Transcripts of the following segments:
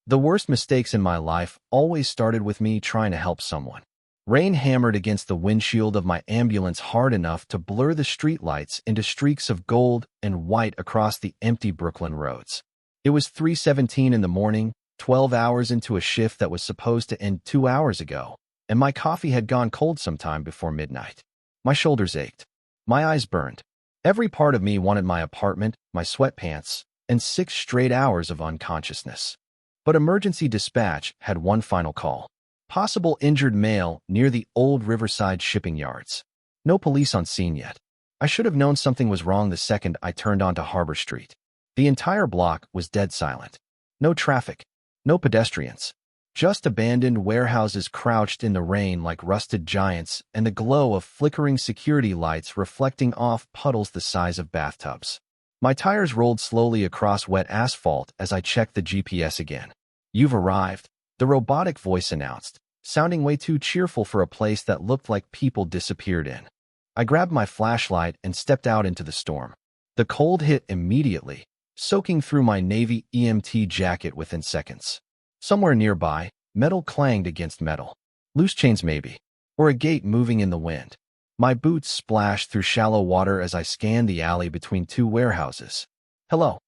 The worst mistakes in my life always started with me trying to help someone. Rain hammered against the windshield of my ambulance hard enough to blur the streetlights into streaks of gold and white across the empty Brooklyn roads. It was 3:17 in the morning, 12 hours into a shift that was supposed to end 2 hours ago, and my coffee had gone cold sometime before midnight. My shoulders ached. My eyes burned. Every part of me wanted my apartment, my sweatpants, and 6 straight hours of unconsciousness. But emergency dispatch had one final call. Possible injured male near the old Riverside shipping yards. No police on scene yet. I should have known something was wrong the second I turned onto Harbor Street. The entire block was dead silent. No traffic. No pedestrians. Just abandoned warehouses crouched in the rain like rusted giants and the glow of flickering security lights reflecting off puddles the size of bathtubs. My tires rolled slowly across wet asphalt as I checked the GPS again. "You've arrived," the robotic voice announced, sounding way too cheerful for a place that looked like people disappeared in. I grabbed my flashlight and stepped out into the storm. The cold hit immediately, soaking through my Navy EMT jacket within seconds. Somewhere nearby, metal clanged against metal. Loose chains maybe, or a gate moving in the wind. My boots splashed through shallow water as I scanned the alley between 2 warehouses. "Hello,"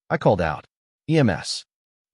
I called out. "EMS."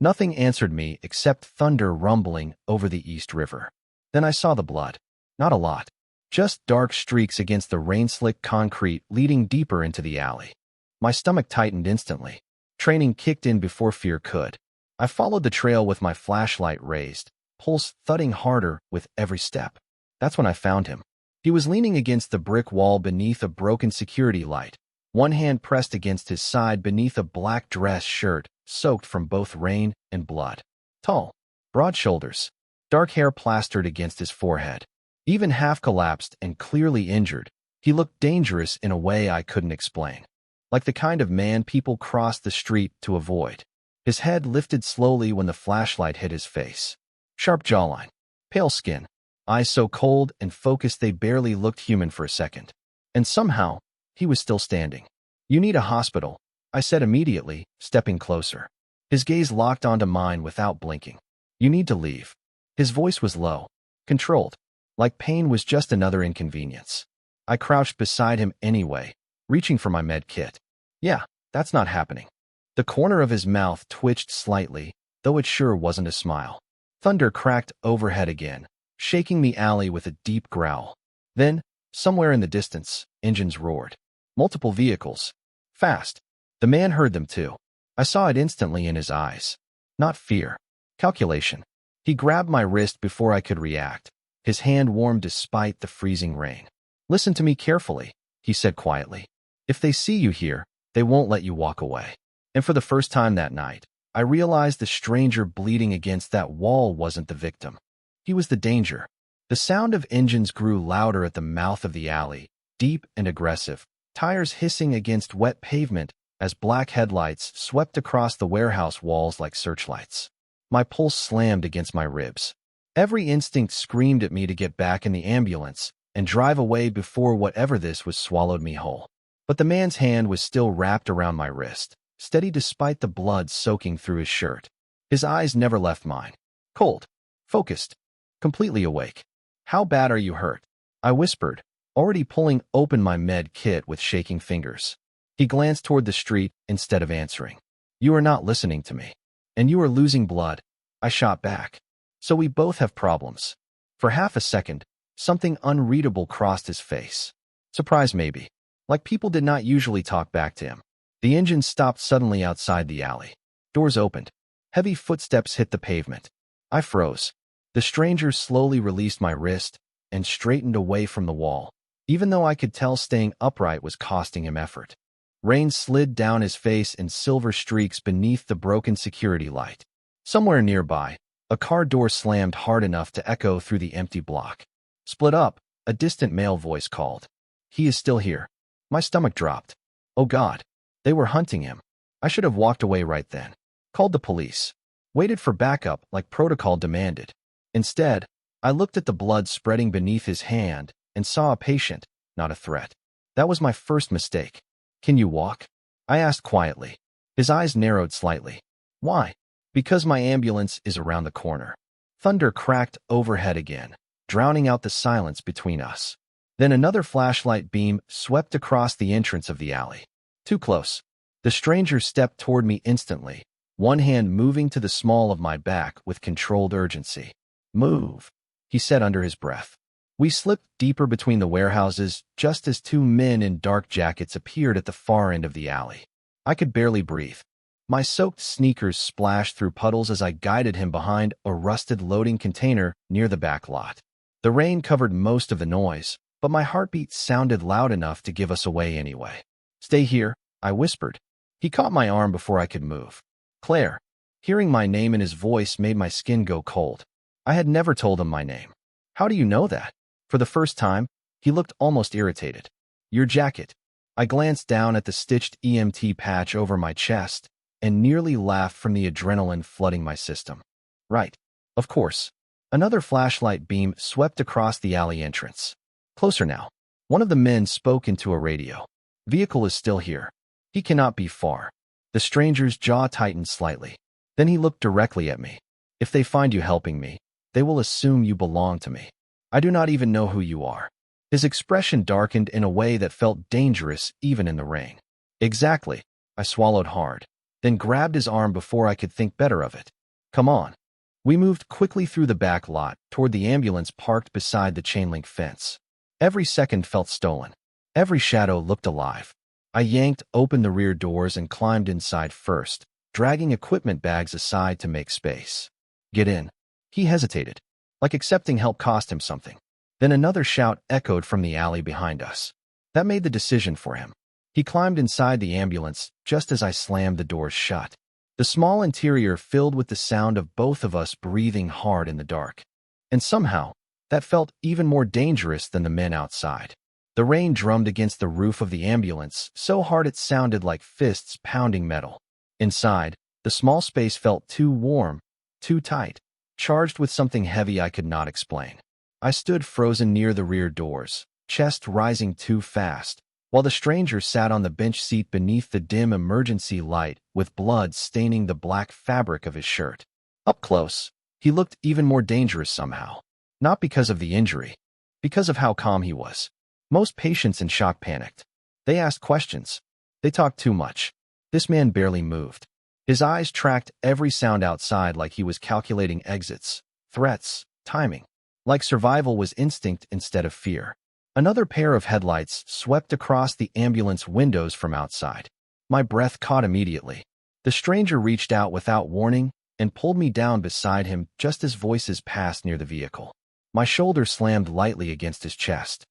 Nothing answered me except thunder rumbling over the East River. Then I saw the blood. Not a lot. Just dark streaks against the rain-slicked concrete leading deeper into the alley. My stomach tightened instantly. Training kicked in before fear could. I followed the trail with my flashlight raised, pulse thudding harder with every step. That's when I found him. He was leaning against the brick wall beneath a broken security light, one hand pressed against his side beneath a black dress shirt soaked from both rain and blood. Tall, broad shoulders, dark hair plastered against his forehead. Even half collapsed and clearly injured, he looked dangerous in a way I couldn't explain. Like the kind of man people crossed the street to avoid. His head lifted slowly when the flashlight hit his face. Sharp jawline, pale skin, eyes so cold and focused they barely looked human for a second. And somehow, he was still standing. "You need a hospital," I said immediately, stepping closer. His gaze locked onto mine without blinking. "You need to leave." His voice was low, controlled, like pain was just another inconvenience. I crouched beside him anyway, reaching for my med kit. "Yeah, that's not happening." The corner of his mouth twitched slightly, though it sure wasn't a smile. Thunder cracked overhead again, shaking the alley with a deep growl. Then, somewhere in the distance, engines roared. Multiple vehicles. Fast. The man heard them too. I saw it instantly in his eyes. Not fear. Calculation. He grabbed my wrist before I could react. His hand warmed despite the freezing rain. "Listen to me carefully," he said quietly. "If they see you here, they won't let you walk away." And for the first time that night, I realized the stranger bleeding against that wall wasn't the victim. He was the danger. The sound of engines grew louder at the mouth of the alley, deep and aggressive, tires hissing against wet pavement as black headlights swept across the warehouse walls like searchlights. My pulse slammed against my ribs. Every instinct screamed at me to get back in the ambulance and drive away before whatever this was swallowed me whole. But the man's hand was still wrapped around my wrist, steady despite the blood soaking through his shirt. His eyes never left mine. Cold, focused, completely awake. "How bad are you hurt?" I whispered, already pulling open my med kit with shaking fingers. He glanced toward the street instead of answering. "You are not listening to me. And you are losing blood," I shot back. "So we both have problems." For half a second, something unreadable crossed his face. Surprise maybe. Like people did not usually talk back to him. The engine stopped suddenly outside the alley. Doors opened. Heavy footsteps hit the pavement. I froze. The stranger slowly released my wrist and straightened away from the wall, even though I could tell staying upright was costing him effort. Rain slid down his face in silver streaks beneath the broken security light. Somewhere nearby, a car door slammed hard enough to echo through the empty block. "Split up," a distant male voice called. "He is still here." My stomach dropped. Oh God. They were hunting him. I should have walked away right then. Called the police. Waited for backup like protocol demanded. Instead, I looked at the blood spreading beneath his hand and saw a patient, not a threat. That was my first mistake. "Can you walk?" I asked quietly. His eyes narrowed slightly. "Why?" Because my ambulance is around the corner. Thunder cracked overhead again, drowning out the silence between us. Then another flashlight beam swept across the entrance of the alley. Too close. The stranger stepped toward me instantly, one hand moving to the small of my back with controlled urgency. "Move," he said under his breath. We slipped deeper between the warehouses just as two men in dark jackets appeared at the far end of the alley. I could barely breathe. My soaked sneakers splashed through puddles as I guided him behind a rusted loading container near the back lot. The rain covered most of the noise, but my heartbeat sounded loud enough to give us away anyway. "Stay here," I whispered. He caught my arm before I could move. "Claire." Hearing my name in his voice made my skin go cold. I had never told him my name. "How do you know that?" For the first time, he looked almost irritated. "Your jacket." I glanced down at the stitched EMT patch over my chest and nearly laughed from the adrenaline flooding my system. "Right. Of course." Another flashlight beam swept across the alley entrance. "Closer now." One of the men spoke into a radio. "Vehicle is still here. He cannot be far." The stranger's jaw tightened slightly. Then he looked directly at me. "If they find you helping me, they will assume you belong to me. I do not even know who you are." His expression darkened in a way that felt dangerous even in the rain. "Exactly." I swallowed hard, then grabbed his arm before I could think better of it. "Come on." We moved quickly through the back lot toward the ambulance parked beside the chain-link fence. Every second felt stolen. Every shadow looked alive. I yanked open the rear doors and climbed inside first, dragging equipment bags aside to make space. "Get in." He hesitated, like accepting help cost him something. Then another shout echoed from the alley behind us. That made the decision for him. He climbed inside the ambulance just as I slammed the doors shut. The small interior filled with the sound of both of us breathing hard in the dark. And somehow, that felt even more dangerous than the men outside. The rain drummed against the roof of the ambulance so hard it sounded like fists pounding metal. Inside, the small space felt too warm, too tight, charged with something heavy I could not explain. I stood frozen near the rear doors, chest rising too fast, while the stranger sat on the bench seat beneath the dim emergency light with blood staining the black fabric of his shirt. Up close, he looked even more dangerous somehow. Not because of the injury, because of how calm he was. Most patients in shock panicked. They asked questions. They talked too much. This man barely moved. His eyes tracked every sound outside like he was calculating exits, threats, timing. Like survival was instinct instead of fear. Another pair of headlights swept across the ambulance windows from outside. My breath caught immediately. The stranger reached out without warning and pulled me down beside him just as voices passed near the vehicle. My shoulder slammed lightly against his chest.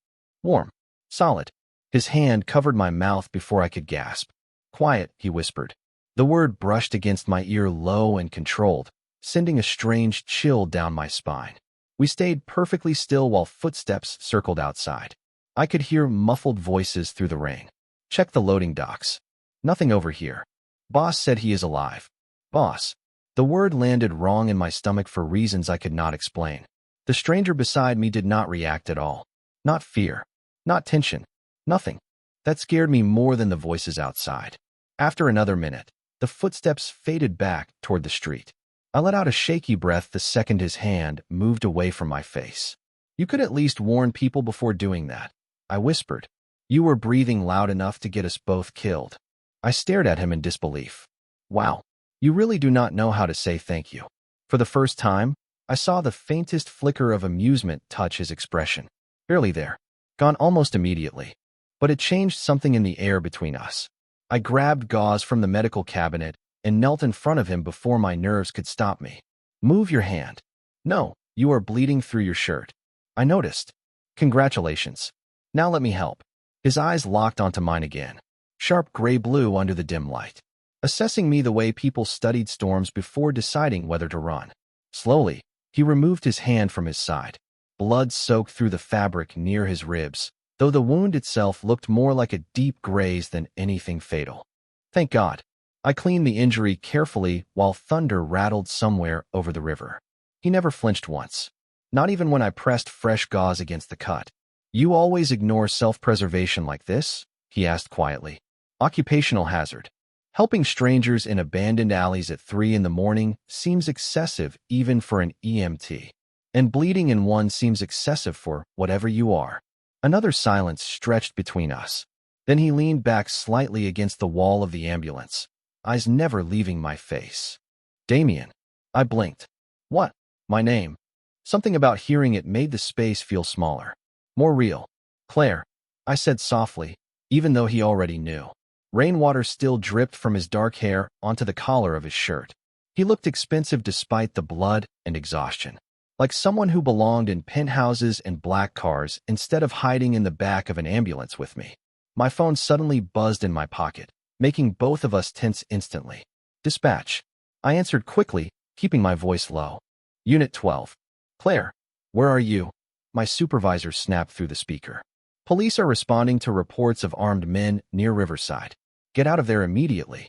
Warm. Solid. His hand covered my mouth before I could gasp. "Quiet," he whispered. The word brushed against my ear low and controlled, sending a strange chill down my spine. We stayed perfectly still while footsteps circled outside. I could hear muffled voices through the rain. "Check the loading docks." "Nothing over here." "Boss said he is alive." "Boss." The word landed wrong in my stomach for reasons I could not explain. The stranger beside me did not react at all. Not fear. Not tension. Nothing. That scared me more than the voices outside. After another minute, the footsteps faded back toward the street. I let out a shaky breath the second his hand moved away from my face. "You could at least warn people before doing that," I whispered. "You were breathing loud enough to get us both killed." I stared at him in disbelief. "Wow, you really do not know how to say thank you." For the first time, I saw the faintest flicker of amusement touch his expression. Barely there. Gone almost immediately. But it changed something in the air between us. I grabbed gauze from the medical cabinet and knelt in front of him before my nerves could stop me. "Move your hand." "No, you are bleeding through your shirt." I noticed. "Congratulations. Now let me help." His eyes locked onto mine again. Sharp gray-blue under the dim light. Assessing me the way people studied storms before deciding whether to run. Slowly, he removed his hand from his side. Blood soaked through the fabric near his ribs, though the wound itself looked more like a deep graze than anything fatal. Thank God. I cleaned the injury carefully while thunder rattled somewhere over the river. He never flinched once. Not even when I pressed fresh gauze against the cut. "You always ignore self-preservation like this?" he asked quietly. "Occupational hazard." Helping strangers in abandoned alleys at 3 in the morning seems excessive even for an EMT. And bleeding in one seems excessive for whatever you are. Another silence stretched between us. Then he leaned back slightly against the wall of the ambulance, eyes never leaving my face. Damien. I blinked. What? My name. Something about hearing it made the space feel smaller. More real. Claire. I said softly, even though he already knew. Rainwater still dripped from his dark hair onto the collar of his shirt. He looked expensive despite the blood and exhaustion. Like someone who belonged in penthouses and black cars instead of hiding in the back of an ambulance with me. My phone suddenly buzzed in my pocket, making both of us tense instantly. Dispatch. I answered quickly, keeping my voice low. Unit 12. Claire. Where are you? My supervisor snapped through the speaker. Police are responding to reports of armed men near Riverside. Get out of there immediately.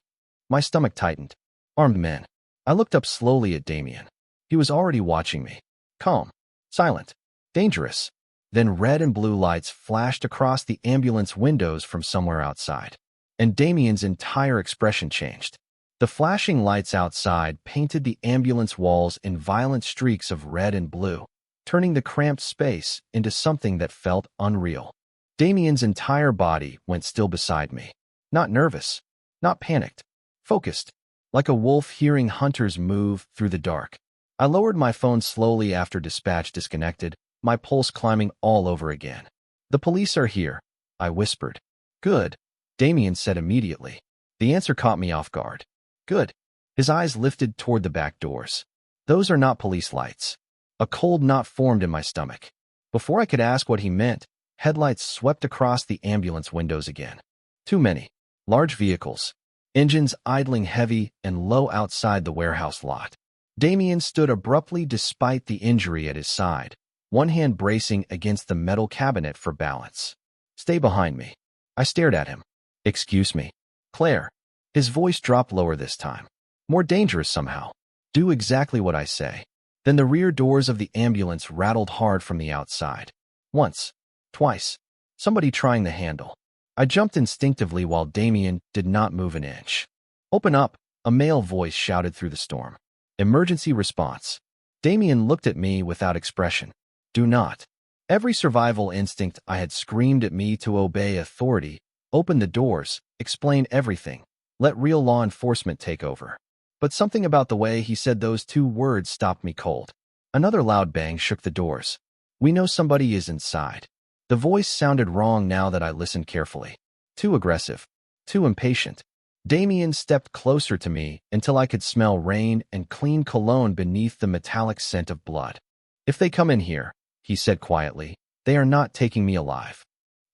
My stomach tightened. Armed men. I looked up slowly at Damien. He was already watching me. Calm. Silent. Dangerous. Then red and blue lights flashed across the ambulance windows from somewhere outside. And Damien's entire expression changed. The flashing lights outside painted the ambulance walls in violent streaks of red and blue, turning the cramped space into something that felt unreal. Damien's entire body went still beside me. Not nervous, not panicked, focused, like a wolf hearing hunters move through the dark. I lowered my phone slowly after dispatch disconnected, my pulse climbing all over again. The police are here, I whispered. Good, Damien said immediately. The answer caught me off guard. Good. His eyes lifted toward the back doors. Those are not police lights. A cold knot formed in my stomach. Before I could ask what he meant, headlights swept across the ambulance windows again. Too many. Large vehicles. Engines idling heavy and low outside the warehouse lot. Damien stood abruptly despite the injury at his side, one hand bracing against the metal cabinet for balance. Stay behind me. I stared at him. Excuse me. Claire. His voice dropped lower this time. More dangerous somehow. Do exactly what I say. Then the rear doors of the ambulance rattled hard from the outside. Once. Twice. Somebody trying the handle. I jumped instinctively while Damien did not move an inch. Open up, a male voice shouted through the storm. Emergency response. Damien looked at me without expression. Do not. Every survival instinct I had screamed at me to obey authority, open the doors, explain everything, let real law enforcement take over. But something about the way he said those two words stopped me cold. Another loud bang shook the doors. We know somebody is inside. The voice sounded wrong now that I listened carefully. Too aggressive. Too impatient. Damien stepped closer to me until I could smell rain and clean cologne beneath the metallic scent of blood. If they come in here, he said quietly, they are not taking me alive.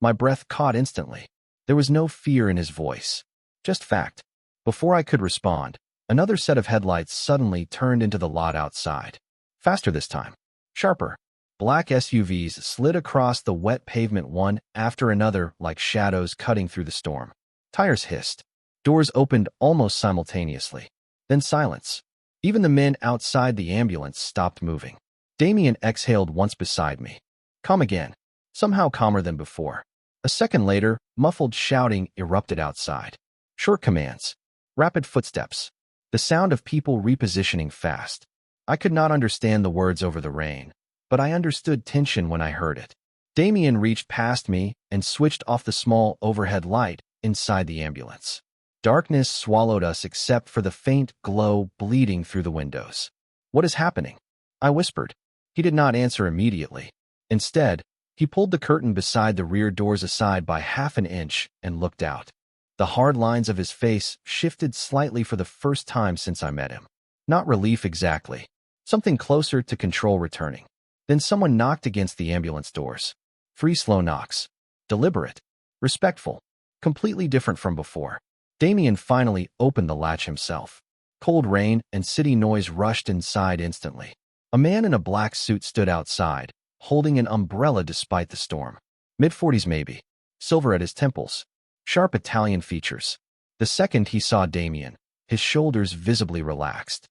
My breath caught instantly. There was no fear in his voice. Just fact. Before I could respond, another set of headlights suddenly turned into the lot outside. Faster this time. Sharper. Black SUVs slid across the wet pavement one after another like shadows cutting through the storm. Tires hissed. Doors opened almost simultaneously. Then silence. Even the men outside the ambulance stopped moving. Damien exhaled once beside me. Come again. Somehow calmer than before. A second later, muffled shouting erupted outside. Short commands. Rapid footsteps. The sound of people repositioning fast. I could not understand the words over the rain, but I understood tension when I heard it. Damien reached past me and switched off the small overhead light inside the ambulance. Darkness swallowed us except for the faint glow bleeding through the windows. What is happening? I whispered. He did not answer immediately. Instead, he pulled the curtain beside the rear doors aside by half an inch and looked out. The hard lines of his face shifted slightly for the first time since I met him. Not relief exactly. Something closer to control returning. Then someone knocked against the ambulance doors. 3 slow knocks. Deliberate. Respectful. Completely different from before. Damien finally opened the latch himself. Cold rain and city noise rushed inside instantly. A man in a black suit stood outside, holding an umbrella despite the storm. Mid-40s maybe. Silver at his temples. Sharp Italian features. The second he saw Damien, his shoulders visibly relaxed.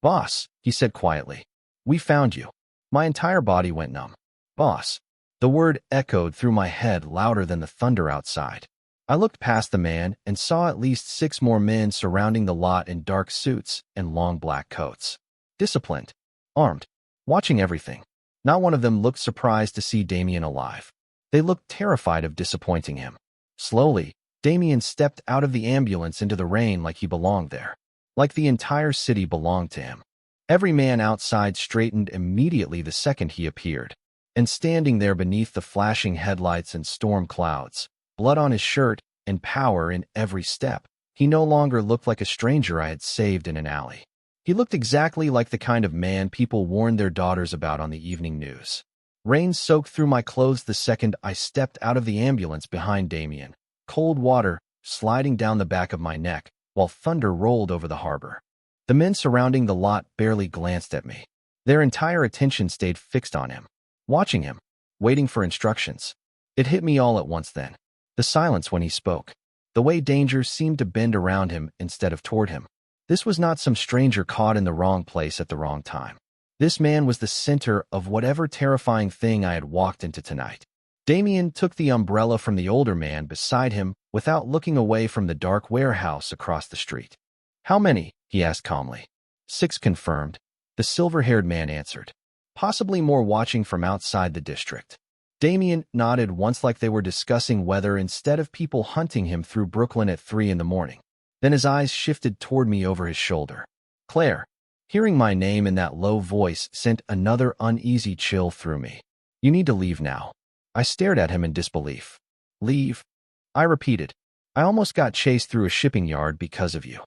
Boss, he said quietly. We found you. My entire body went numb. Boss. The word echoed through my head louder than the thunder outside. I looked past the man and saw at least 6 more men surrounding the lot in dark suits and long black coats. Disciplined, armed, watching everything. Not one of them looked surprised to see Damien alive. They looked terrified of disappointing him. Slowly, Damien stepped out of the ambulance into the rain like he belonged there. Like the entire city belonged to him. Every man outside straightened immediately the second he appeared. And standing there beneath the flashing headlights and storm clouds, blood on his shirt and power in every step, he no longer looked like a stranger I had saved in an alley. He looked exactly like the kind of man people warned their daughters about on the evening news. Rain soaked through my clothes the second I stepped out of the ambulance behind Damien, cold water sliding down the back of my neck, while thunder rolled over the harbor. The men surrounding the lot barely glanced at me. Their entire attention stayed fixed on him, watching him, waiting for instructions. It hit me all at once then. The silence when he spoke. The way danger seemed to bend around him instead of toward him. This was not some stranger caught in the wrong place at the wrong time. This man was the center of whatever terrifying thing I had walked into tonight. Damien took the umbrella from the older man beside him without looking away from the dark warehouse across the street. "How many?" he asked calmly. "6 confirmed," the silver-haired man answered. "Possibly more watching from outside the district." Damien nodded once like they were discussing weather instead of people hunting him through Brooklyn at 3 in the morning. Then his eyes shifted toward me over his shoulder. "Claire." Hearing my name in that low voice sent another uneasy chill through me. "You need to leave now." I stared at him in disbelief. "Leave?" I repeated. "I almost got chased through a shipping yard because of you."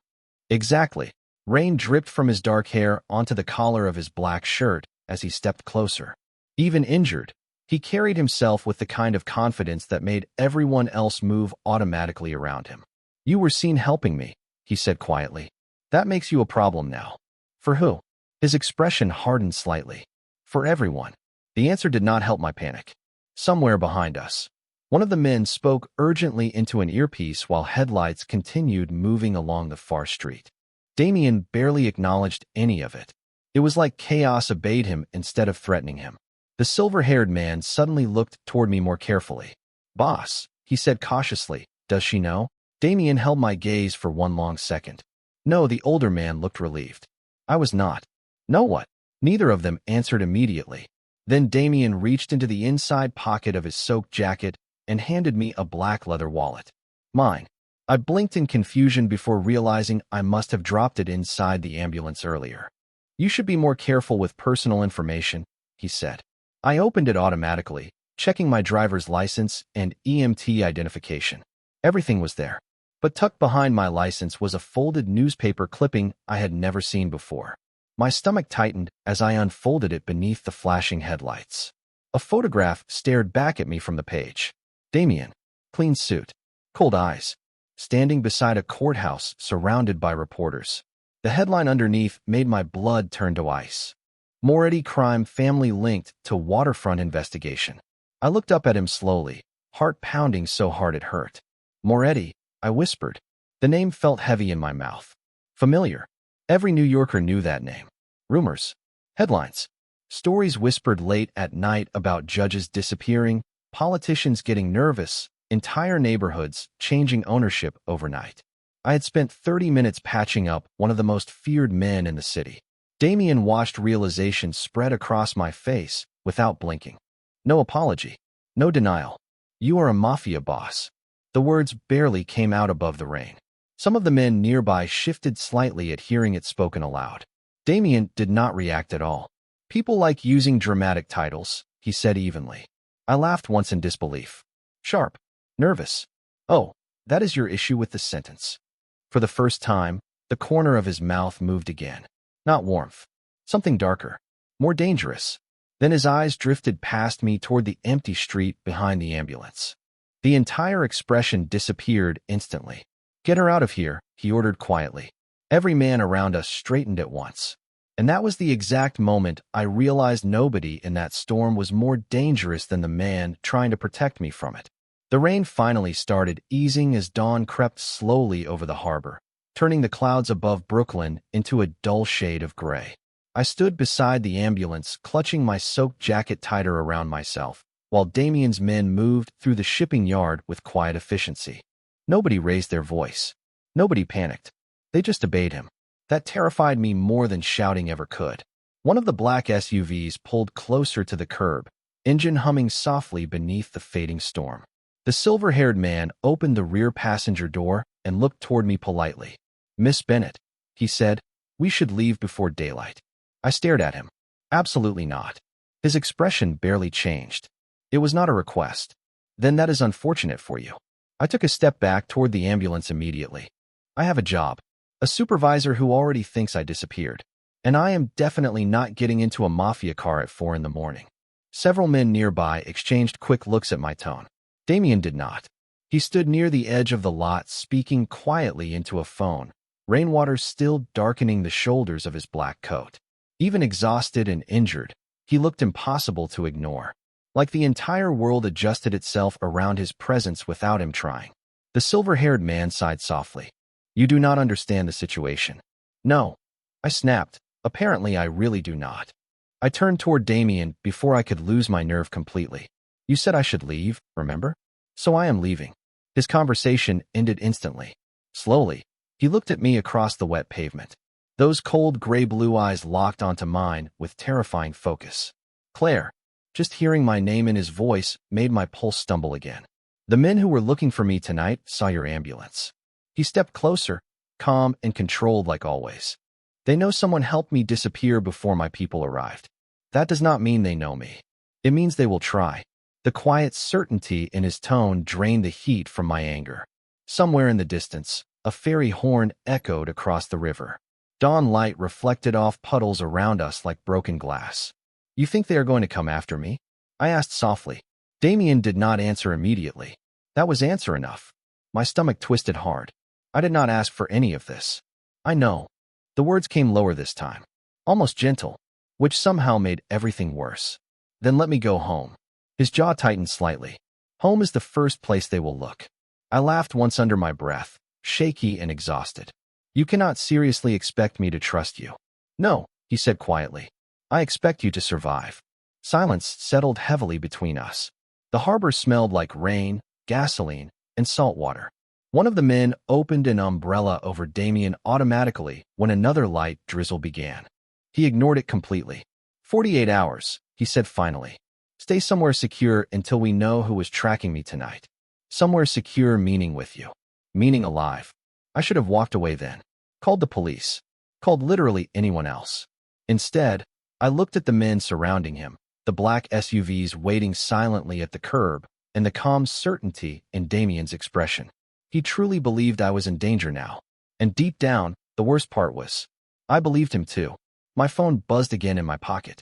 "Exactly." Rain dripped from his dark hair onto the collar of his black shirt as he stepped closer. Even injured, he carried himself with the kind of confidence that made everyone else move automatically around him. "You were seen helping me," he said quietly. "That makes you a problem now." "For who?" His expression hardened slightly. "For everyone." The answer did not help my panic. Somewhere behind us, one of the men spoke urgently into an earpiece while headlights continued moving along the far street. Damien barely acknowledged any of it. It was like chaos obeyed him instead of threatening him. The silver-haired man suddenly looked toward me more carefully. "Boss," he said cautiously, "does she know?" Damien held my gaze for one long second. No, the older man looked relieved. I was not. "Know what?" Neither of them answered immediately. Then Damien reached into the inside pocket of his soaked jacket and handed me a black leather wallet. "Mine." I blinked in confusion before realizing I must have dropped it inside the ambulance earlier. "You should be more careful with personal information," he said. I opened it automatically, checking my driver's license and EMT identification. Everything was there. But tucked behind my license was a folded newspaper clipping I had never seen before. My stomach tightened as I unfolded it beneath the flashing headlights. A photograph stared back at me from the page. Damien, clean suit, cold eyes, standing beside a courthouse surrounded by reporters. The headline underneath made my blood turn to ice. Moretti crime family linked to waterfront investigation. I looked up at him slowly, heart pounding so hard it hurt. "Moretti," I whispered. The name felt heavy in my mouth. Familiar. Every New Yorker knew that name. Rumors. Headlines. Stories whispered late at night about judges disappearing, politicians getting nervous, entire neighborhoods changing ownership overnight. I had spent 30 minutes patching up one of the most feared men in the city. Damien watched realization spread across my face without blinking. No apology. No denial. "You are a mafia boss." The words barely came out above the rain. Some of the men nearby shifted slightly at hearing it spoken aloud. Damien did not react at all. "People like using dramatic titles," he said evenly. I laughed once in disbelief. "Sharp. Nervous. Oh, that is your issue with the sentence." For the first time, the corner of his mouth moved again. Not warmth. Something darker. More dangerous. Then his eyes drifted past me toward the empty street behind the ambulance. The entire expression disappeared instantly. "Get her out of here," he ordered quietly. Every man around us straightened at once. And that was the exact moment I realized nobody in that storm was more dangerous than the man trying to protect me from it. The rain finally started easing as dawn crept slowly over the harbor, turning the clouds above Brooklyn into a dull shade of gray. I stood beside the ambulance, clutching my soaked jacket tighter around myself, while Damien's men moved through the shipping yard with quiet efficiency. Nobody raised their voice. Nobody panicked. They just obeyed him. That terrified me more than shouting ever could. One of the black SUVs pulled closer to the curb, engine humming softly beneath the fading storm. The silver-haired man opened the rear passenger door and looked toward me politely. "Miss Bennett," he said, "we should leave before daylight." I stared at him. Absolutely not. His expression barely changed. It was not a request. Then that is unfortunate for you. I took a step back toward the ambulance immediately. I have a job. A supervisor who already thinks I disappeared. And I am definitely not getting into a mafia car at 4 in the morning. Several men nearby exchanged quick looks at my tone. Damien did not. He stood near the edge of the lot, speaking quietly into a phone, rainwater still darkening the shoulders of his black coat. Even exhausted and injured, he looked impossible to ignore, like the entire world adjusted itself around his presence without him trying. The silver-haired man sighed softly. "You do not understand the situation." "No," I snapped. "Apparently I really do not." I turned toward Damien before I could lose my nerve completely. "You said I should leave, remember? So I am leaving." His conversation ended instantly. Slowly, he looked at me across the wet pavement. Those cold gray-blue eyes locked onto mine with terrifying focus. "Claire." Just hearing my name in his voice made my pulse stumble again. "The men who were looking for me tonight saw your ambulance." He stepped closer, calm and controlled like always. "They know someone helped me disappear before my people arrived. That does not mean they know me. It means they will try." The quiet certainty in his tone drained the heat from my anger. Somewhere in the distance, a ferry horn echoed across the river. Dawn light reflected off puddles around us like broken glass. "You think they are going to come after me?" I asked softly. Damien did not answer immediately. That was answer enough. My stomach twisted hard. I did not ask for any of this. "I know." The words came lower this time, almost gentle, which somehow made everything worse. "Then let me go home." His jaw tightened slightly. "Home is the first place they will look." I laughed once under my breath, shaky and exhausted. "You cannot seriously expect me to trust you." "No," he said quietly. "I expect you to survive." Silence settled heavily between us. The harbor smelled like rain, gasoline, and salt water. One of the men opened an umbrella over Damien automatically when another light drizzle began. He ignored it completely. 48 hours, he said finally. "Stay somewhere secure until we know who was tracking me tonight." Somewhere secure meaning with you. Meaning alive. I should have walked away then. Called the police. Called literally anyone else. Instead, I looked at the men surrounding him, the black SUVs waiting silently at the curb, and the calm certainty in Damien's expression. He truly believed I was in danger now. And deep down, the worst part was, I believed him too. My phone buzzed again in my pocket.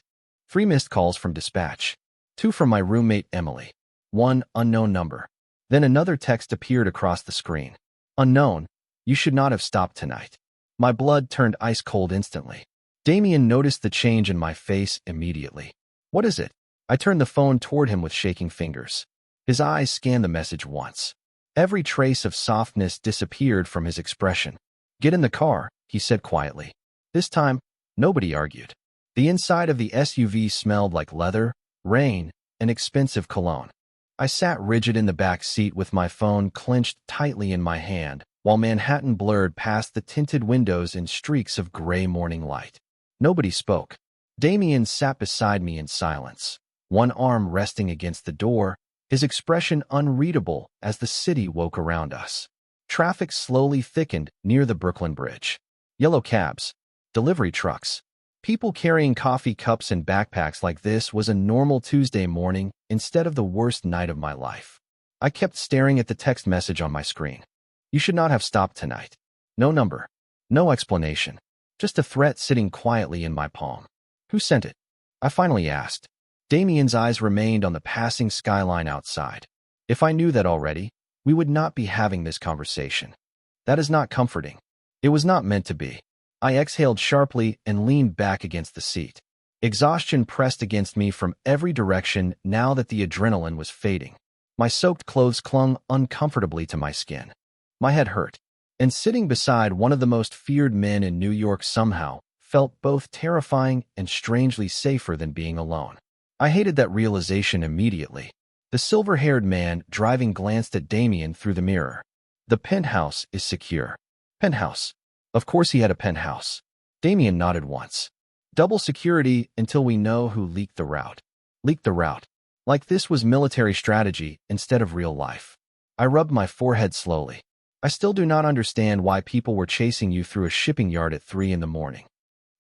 3 missed calls from dispatch. 2 from my roommate Emily. 1 unknown number. Then another text appeared across the screen. "Unknown, you should not have stopped tonight." My blood turned ice cold instantly. Damien noticed the change in my face immediately. "What is it?" I turned the phone toward him with shaking fingers. His eyes scanned the message once. Every trace of softness disappeared from his expression. "Get in the car," he said quietly. This time, nobody argued. The inside of the SUV smelled like leather, rain, and expensive cologne. I sat rigid in the back seat with my phone clenched tightly in my hand, while Manhattan blurred past the tinted windows in streaks of gray morning light. Nobody spoke. Damien sat beside me in silence, one arm resting against the door, his expression unreadable as the city woke around us. Traffic slowly thickened near the Brooklyn Bridge. Yellow cabs, delivery trucks, people carrying coffee cups and backpacks like this was a normal Tuesday morning instead of the worst night of my life. I kept staring at the text message on my screen. "You should not have stopped tonight." No number. No explanation. Just a threat sitting quietly in my palm. "Who sent it?" I finally asked. Damien's eyes remained on the passing skyline outside. If I knew that already, we would not be having this conversation. That is not comforting. It was not meant to be. I exhaled sharply and leaned back against the seat. Exhaustion pressed against me from every direction now that the adrenaline was fading. My soaked clothes clung uncomfortably to my skin. My head hurt, and sitting beside one of the most feared men in New York somehow felt both terrifying and strangely safer than being alone. I hated that realization immediately. The silver-haired man driving glanced at Damien through the mirror. The penthouse is secure. Penthouse. Of course he had a penthouse. Damien nodded once. Double security until we know who leaked the route. Leaked the route. Like this was military strategy instead of real life. I rubbed my forehead slowly. I still do not understand why people were chasing you through a shipping yard at 3 in the morning.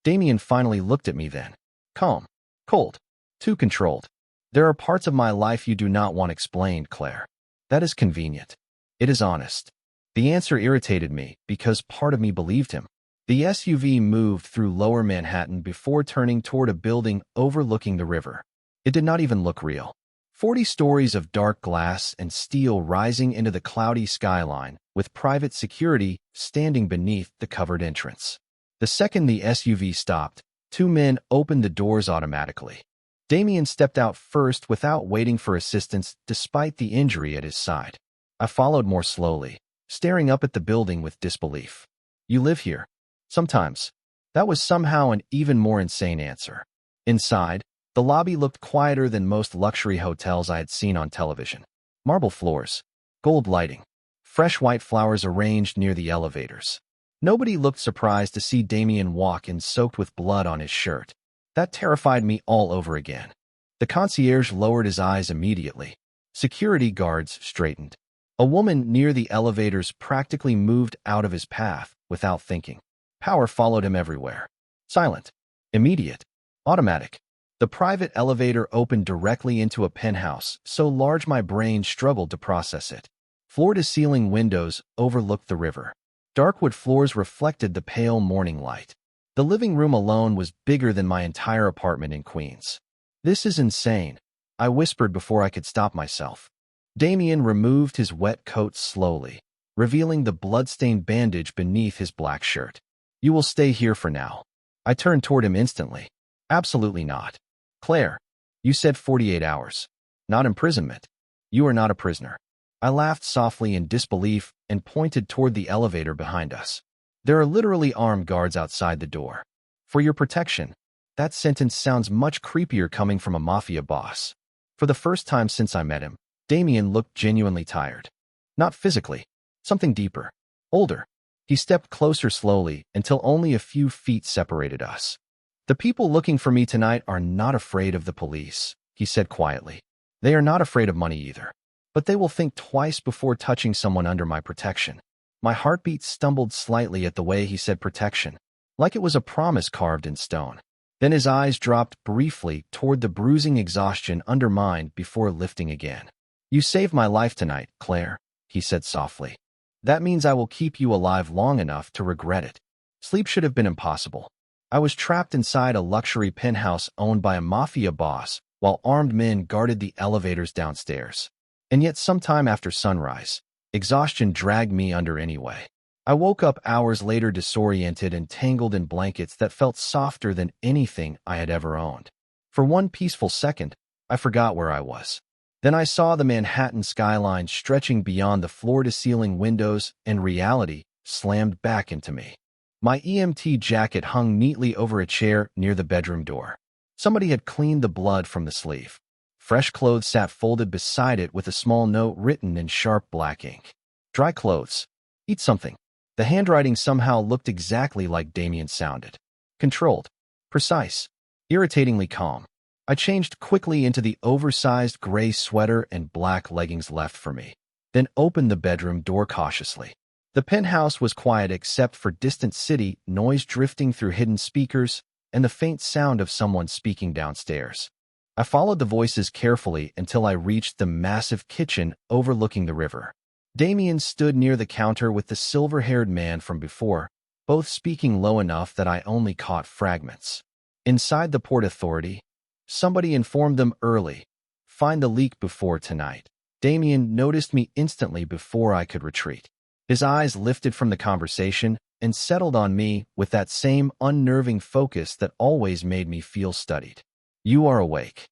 Damien finally looked at me then. Calm. Cold. Too controlled. There are parts of my life you do not want explained, Claire. That is convenient. It is honest. The answer irritated me because part of me believed him. The SUV moved through lower Manhattan before turning toward a building overlooking the river. It did not even look real. 40 stories of dark glass and steel rising into the cloudy skyline, with private security standing beneath the covered entrance. The second the SUV stopped, 2 men opened the doors automatically. Damien stepped out first without waiting for assistance despite the injury at his side. I followed more slowly, staring up at the building with disbelief. You live here? Sometimes. That was somehow an even more insane answer. Inside, the lobby looked quieter than most luxury hotels I had seen on television. Marble floors, gold lighting, fresh white flowers arranged near the elevators. Nobody looked surprised to see Damien walk in soaked with blood on his shirt. That terrified me all over again. The concierge lowered his eyes immediately. Security guards straightened. A woman near the elevators practically moved out of his path without thinking. Power followed him everywhere. Silent. Immediate. Automatic. The private elevator opened directly into a penthouse, so large my brain struggled to process it. Floor-to-ceiling windows overlooked the river. Dark wood floors reflected the pale morning light. The living room alone was bigger than my entire apartment in Queens. This is insane, I whispered before I could stop myself. Damien removed his wet coat slowly, revealing the blood-stained bandage beneath his black shirt. You will stay here for now. I turned toward him instantly. Absolutely not. Claire, you said 48 hours. Not imprisonment. You are not a prisoner. I laughed softly in disbelief and pointed toward the elevator behind us. There are literally armed guards outside the door. For your protection. That sentence sounds much creepier coming from a mafia boss. For the first time since I met him, Damien looked genuinely tired. Not physically. Something deeper. Older. He stepped closer slowly until only a few feet separated us. The people looking for me tonight are not afraid of the police, he said quietly. They are not afraid of money either. But they will think twice before touching someone under my protection. My heartbeat stumbled slightly at the way he said protection, like it was a promise carved in stone. Then his eyes dropped briefly toward the bruising exhaustion under mine before lifting again. You saved my life tonight, Claire, he said softly. That means I will keep you alive long enough to regret it. Sleep should have been impossible. I was trapped inside a luxury penthouse owned by a mafia boss while armed men guarded the elevators downstairs. And yet sometime after sunrise, exhaustion dragged me under anyway. I woke up hours later disoriented and tangled in blankets that felt softer than anything I had ever owned. For one peaceful second, I forgot where I was. Then I saw the Manhattan skyline stretching beyond the floor-to-ceiling windows, and reality slammed back into me. My EMT jacket hung neatly over a chair near the bedroom door. Somebody had cleaned the blood from the sleeve. Fresh clothes sat folded beside it with a small note written in sharp black ink. Dry clothes. Eat something. The handwriting somehow looked exactly like Damien sounded. Controlled. Precise. Irritatingly calm. I changed quickly into the oversized gray sweater and black leggings left for me, then opened the bedroom door cautiously. The penthouse was quiet except for distant city noise drifting through hidden speakers and the faint sound of someone speaking downstairs. I followed the voices carefully until I reached the massive kitchen overlooking the river. Damien stood near the counter with the silver-haired man from before, both speaking low enough that I only caught fragments. Inside the Port Authority, somebody informed them early. Find the leak before tonight. Damien noticed me instantly before I could retreat. His eyes lifted from the conversation and settled on me with that same unnerving focus that always made me feel studied. You are awake.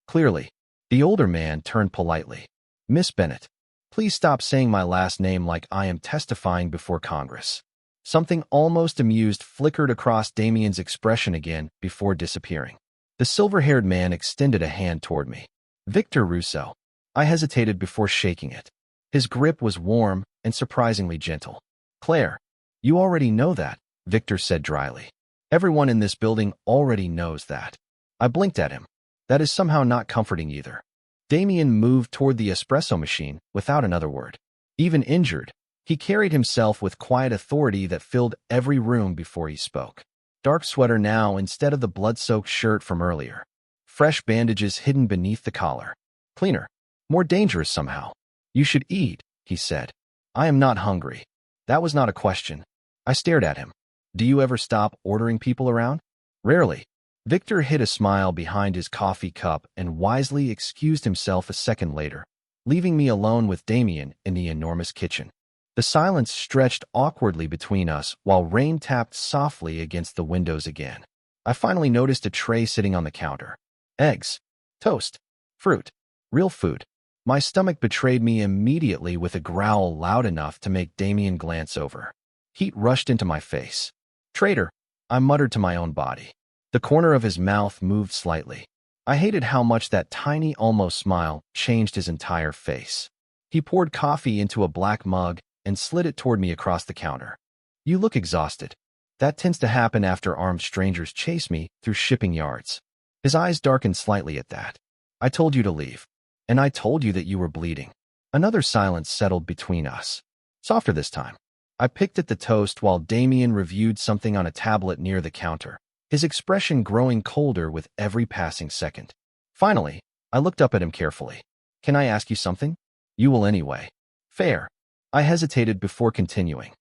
Clearly. The older man turned politely. Miss Bennett, please stop saying my last name like I am testifying before Congress. Something almost amused flickered across Damien's expression again before disappearing. The silver-haired man extended a hand toward me. Victor Russo. I hesitated before shaking it. His grip was warm, and surprisingly gentle. Claire, you already know that, Victor said dryly. Everyone in this building already knows that. I blinked at him. That is somehow not comforting either. Damien moved toward the espresso machine without another word. Even injured, he carried himself with quiet authority that filled every room before he spoke. Dark sweater now instead of the blood-soaked shirt from earlier. Fresh bandages hidden beneath the collar. Cleaner. More dangerous somehow. You should eat, he said. I am not hungry. That was not a question. I stared at him. Do you ever stop ordering people around? Rarely. Victor hid a smile behind his coffee cup and wisely excused himself a second later, leaving me alone with Damien in the enormous kitchen. The silence stretched awkwardly between us while rain tapped softly against the windows again. I finally noticed a tray sitting on the counter. Eggs, toast, fruit, real food. My stomach betrayed me immediately with a growl loud enough to make Damien glance over. Heat rushed into my face. Traitor, I muttered to my own body. The corner of his mouth moved slightly. I hated how much that tiny, almost smile changed his entire face. He poured coffee into a black mug and slid it toward me across the counter. You look exhausted. That tends to happen after armed strangers chase me through shipping yards. His eyes darkened slightly at that. I told you to leave. And I told you that you were bleeding. Another silence settled between us. Softer this time. I picked at the toast while Damien reviewed something on a tablet near the counter, his expression growing colder with every passing second. Finally, I looked up at him carefully. Can I ask you something? You will anyway. Fair. I hesitated before continuing.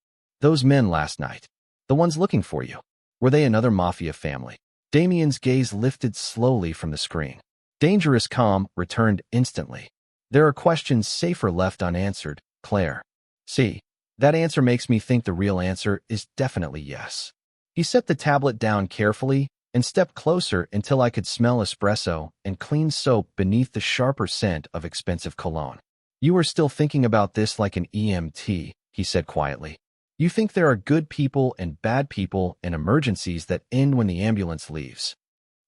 Those men last night, the ones looking for you, were they another mafia family? Damien's gaze lifted slowly from the screen. Dangerous calm returned instantly. There are questions safer left unanswered, Claire. See, that answer makes me think the real answer is definitely yes. He set the tablet down carefully and stepped closer until I could smell espresso and clean soap beneath the sharper scent of expensive cologne. You are still thinking about this like an EMT, he said quietly. You think there are good people and bad people and emergencies that end when the ambulance leaves.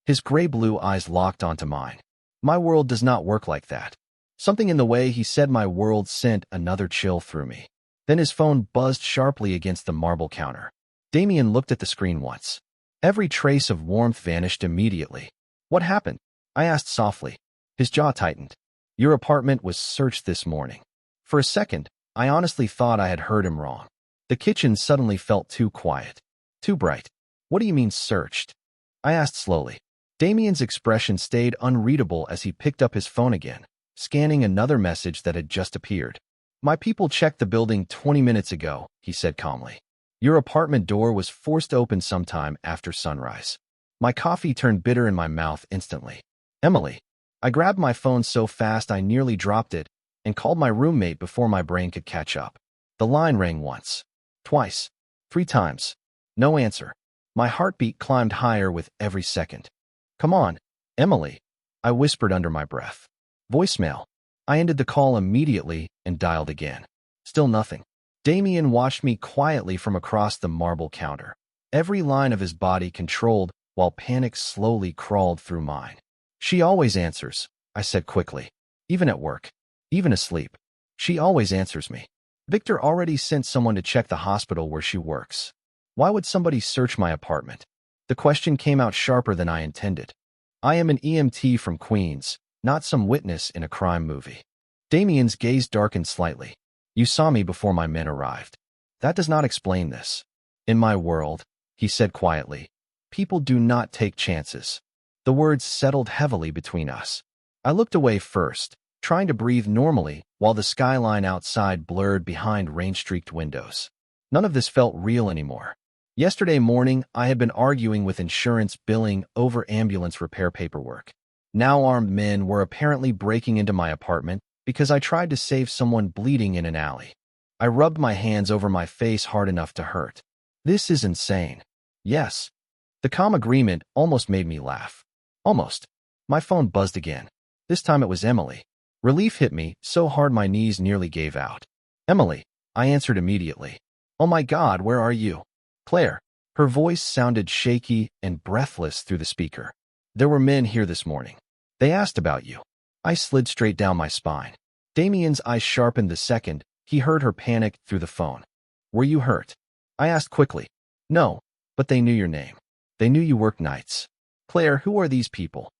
His gray-blue eyes locked onto mine. My world does not work like that. Something in the way he said my world sent another chill through me. Then his phone buzzed sharply against the marble counter. Damien looked at the screen once. Every trace of warmth vanished immediately. What happened? I asked softly. His jaw tightened. Your apartment was searched this morning. For a second, I honestly thought I had heard him wrong. The kitchen suddenly felt too quiet, too bright. What do you mean searched? I asked slowly. Damien's expression stayed unreadable as he picked up his phone again, scanning another message that had just appeared. My people checked the building 20 minutes ago, he said calmly. Your apartment door was forced open sometime after sunrise. My coffee turned bitter in my mouth instantly. Emily. I grabbed my phone so fast I nearly dropped it and called my roommate before my brain could catch up. The line rang once, twice, 3 times. No answer. My heartbeat climbed higher with every second. Come on, Emily, I whispered under my breath. Voicemail. I ended the call immediately and dialed again. Still nothing. Damien watched me quietly from across the marble counter, every line of his body controlled while panic slowly crawled through mine. She always answers, I said quickly. Even at work. Even asleep. She always answers me. Victor already sent someone to check the hospital where she works. Why would somebody search my apartment? The question came out sharper than I intended. I am an EMT from Queens, not some witness in a crime movie. Damien's gaze darkened slightly. You saw me before my men arrived. That does not explain this. In my world, he said quietly, people do not take chances. The words settled heavily between us. I looked away first, trying to breathe normally while the skyline outside blurred behind rain-streaked windows. None of this felt real anymore. Yesterday morning, I had been arguing with insurance billing over ambulance repair paperwork. Now armed men were apparently breaking into my apartment because I tried to save someone bleeding in an alley. I rubbed my hands over my face hard enough to hurt. This is insane. Yes. The calm agreement almost made me laugh. Almost. My phone buzzed again. This time it was Emily. Relief hit me so hard my knees nearly gave out. Emily, I answered immediately. Oh my God, where are you? Claire. Her voice sounded shaky and breathless through the speaker. There were men here this morning. They asked about you. I slid straight down my spine. Damien's eyes sharpened the second He heard her panic through the phone. Were you hurt? I asked quickly. No, but they knew your name. They knew you worked nights. Claire, who are these people?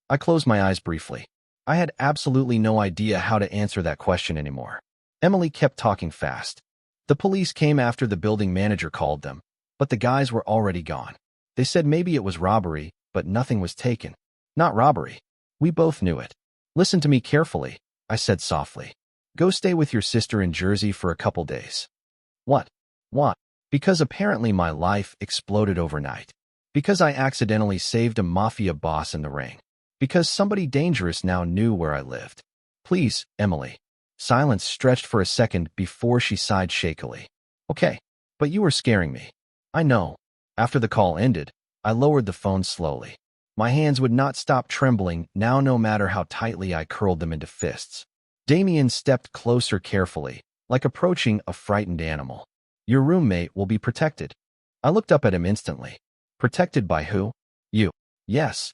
I closed my eyes briefly. I had absolutely no idea how to answer that question anymore. Emily kept talking fast. The police came after the building manager called them, but the guys were already gone. They said maybe it was robbery, but nothing was taken. Not robbery. We both knew it. Listen to me carefully, I said softly. Go stay with your sister in Jersey for a couple days. What? What? Because apparently my life exploded overnight. Because I accidentally saved a mafia boss in the ring. Because somebody dangerous now knew where I lived. Please, Emily. Silence stretched for a second before she sighed shakily. Okay, but you were scaring me. I know. After the call ended, I lowered the phone slowly. My hands would not stop trembling now no matter how tightly I curled them into fists. Damien stepped closer carefully, like approaching a frightened animal. Your roommate will be protected. I looked up at him instantly. Protected by who? You. Yes.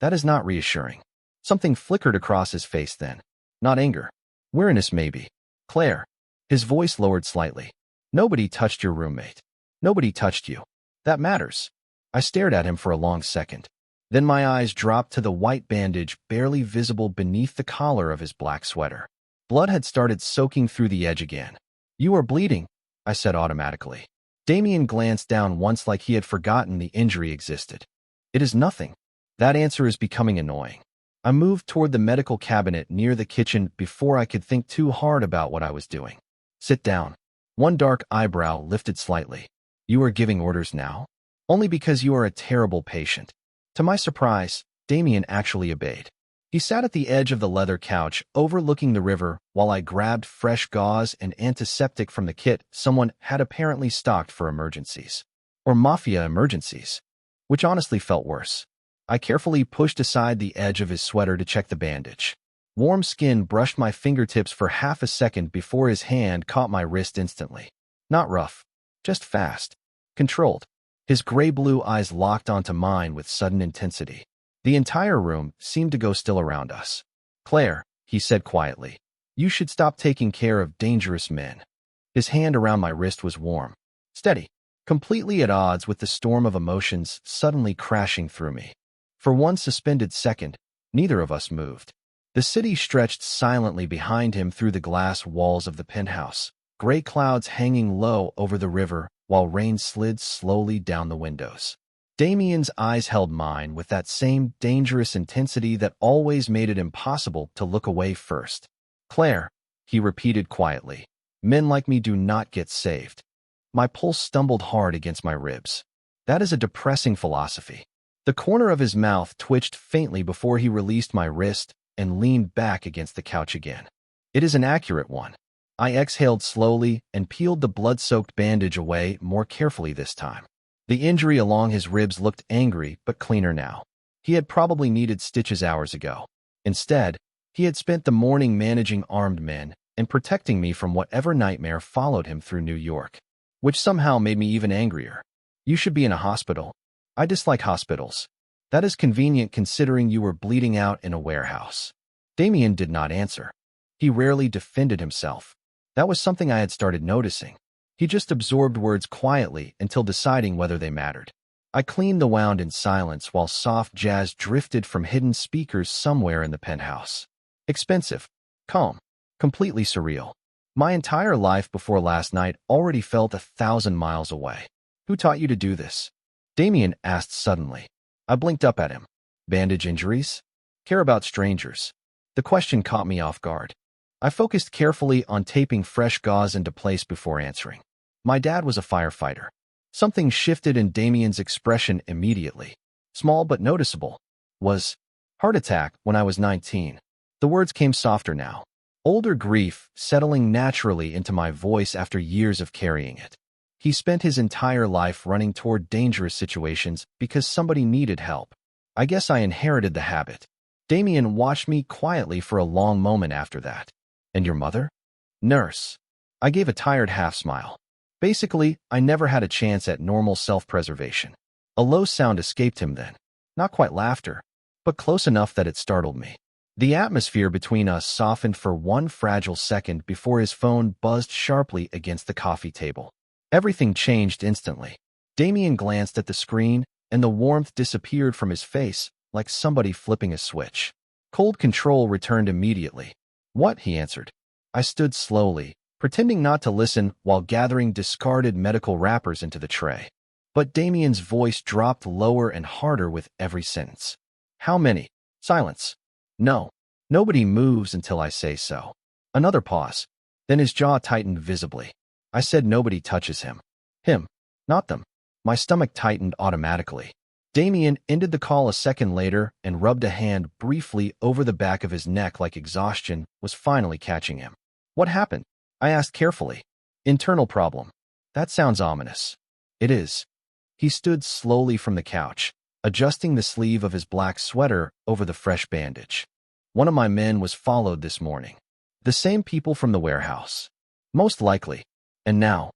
That is not reassuring. Something flickered across his face then. Not anger. Weariness maybe. Claire. His voice lowered slightly. Nobody touched your roommate. Nobody touched you. That matters. I stared at him for a long second. Then my eyes dropped to the white bandage barely visible beneath the collar of his black sweater. Blood had started soaking through the edge again. You are bleeding, I said automatically. Damien glanced down once like he had forgotten the injury existed. It is nothing. That answer is becoming annoying. I moved toward the medical cabinet near the kitchen before I could think too hard about what I was doing. Sit down. One dark eyebrow lifted slightly. You are giving orders now? Only because you are a terrible patient. To my surprise, Damien actually obeyed. He sat at the edge of the leather couch overlooking the river while I grabbed fresh gauze and antiseptic from the kit someone had apparently stocked for emergencies. Or mafia emergencies. Which honestly felt worse. I carefully pushed aside the edge of his sweater to check the bandage. Warm skin brushed my fingertips for half a second before his hand caught my wrist instantly. Not rough. Just fast. Controlled. His gray-blue eyes locked onto mine with sudden intensity. The entire room seemed to go still around us. Claire, he said quietly, you should stop taking care of dangerous men. His hand around my wrist was warm. Steady. Completely at odds with the storm of emotions suddenly crashing through me. For one suspended second, neither of us moved. The city stretched silently behind him through the glass walls of the penthouse, gray clouds hanging low over the river while rain slid slowly down the windows. Damien's eyes held mine with that same dangerous intensity that always made it impossible to look away first. Claire, he repeated quietly, men like me do not get saved. My pulse stumbled hard against my ribs. That is a depressing philosophy. The corner of his mouth twitched faintly before he released my wrist and leaned back against the couch again. It is an accurate one. I exhaled slowly and peeled the blood-soaked bandage away more carefully this time. The injury along his ribs looked angry but cleaner now. He had probably needed stitches hours ago. Instead, he had spent the morning managing armed men and protecting me from whatever nightmare followed him through New York, which somehow made me even angrier. You should be in a hospital. I dislike hospitals. That is convenient considering you were bleeding out in a warehouse. Damien did not answer. He rarely defended himself. That was something I had started noticing. He just absorbed words quietly until deciding whether they mattered. I cleaned the wound in silence while soft jazz drifted from hidden speakers somewhere in the penthouse. Expensive, calm, completely surreal. My entire life before last night already felt 1,000 miles away. Who taught you to do this? Damien asked suddenly. I blinked up at him. Bandage injuries? Care about strangers. The question caught me off guard. I focused carefully on taping fresh gauze into place before answering. My dad was a firefighter. Something shifted in Damien's expression immediately. Small but noticeable. Was heart attack when I was 19. The words came softer now. Older grief settling naturally into my voice after years of carrying it. He spent his entire life running toward dangerous situations because somebody needed help. I guess I inherited the habit. Damien watched me quietly for a long moment after that. And your mother? Nurse. I gave a tired half-smile. Basically, I never had a chance at normal self-preservation. A low sound escaped him then. Not quite laughter, but close enough that it startled me. The atmosphere between us softened for one fragile second before his phone buzzed sharply against the coffee table. Everything changed instantly. Damien glanced at the screen, and the warmth disappeared from his face like somebody flipping a switch. Cold control returned immediately. "What?" he answered. I stood slowly, pretending not to listen while gathering discarded medical wrappers into the tray. But Damien's voice dropped lower and harder with every sentence. "How many?" Silence. "No. Nobody moves until I say so." Another pause. Then his jaw tightened visibly. I said nobody touches him. Him, not them. My stomach tightened automatically. Damien ended the call a second later and rubbed a hand briefly over the back of his neck like exhaustion was finally catching him. "What happened?" I asked carefully. "Internal problem." That sounds ominous. It is. He stood slowly from the couch, adjusting the sleeve of his black sweater over the fresh bandage. "One of my men was followed this morning. The same people from the warehouse. Most likely." And now,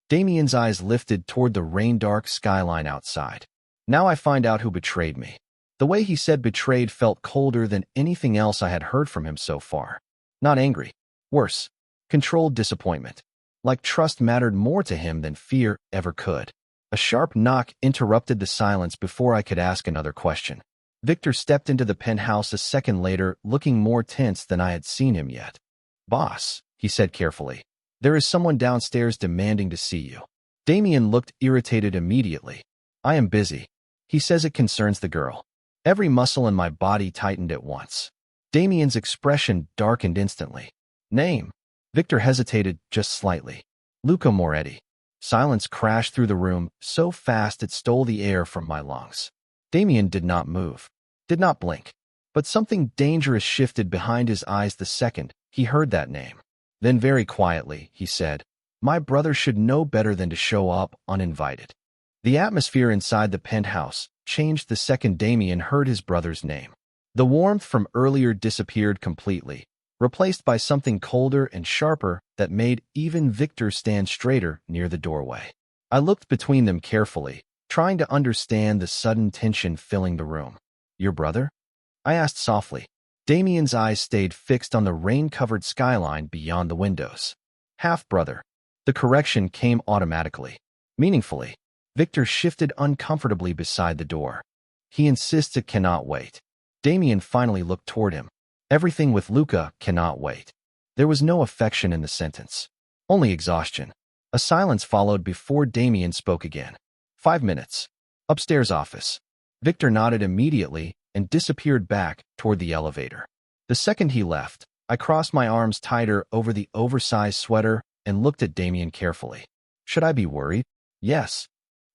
Damien's eyes lifted toward the rain-dark skyline outside. "Now I find out who betrayed me." The way he said betrayed felt colder than anything else I had heard from him so far. Not angry. Worse. Controlled disappointment. Like trust mattered more to him than fear ever could. A sharp knock interrupted the silence before I could ask another question. Victor stepped into the penthouse a second later, looking more tense than I had seen him yet. "Boss," he said carefully, "there is someone downstairs demanding to see you." Damien looked irritated immediately. "I am busy. He says it concerns the girl." Every muscle in my body tightened at once. Damien's expression darkened instantly. "Name?" Victor hesitated just slightly. "Luca Moretti." Silence crashed through the room, so fast it stole the air from my lungs. Damien did not move, did not blink. But something dangerous shifted behind his eyes the second he heard that name. Then very quietly, he said, "My brother should know better than to show up uninvited." The atmosphere inside the penthouse changed the second Damien heard his brother's name. The warmth from earlier disappeared completely, replaced by something colder and sharper that made even Victor stand straighter near the doorway. I looked between them carefully, trying to understand the sudden tension filling the room. "Your brother?" I asked softly. Damien's eyes stayed fixed on the rain-covered skyline beyond the windows. "Half-brother." The correction came automatically. Meaningfully, Victor shifted uncomfortably beside the door. "He insists it cannot wait." Damien finally looked toward him. "Everything with Luca cannot wait." There was no affection in the sentence, only exhaustion. A silence followed before Damien spoke again. 5 minutes. Upstairs office." Victor nodded immediately and disappeared back toward the elevator. The second he left, I crossed my arms tighter over the oversized sweater and looked at Damien carefully. Should I be worried? Yes.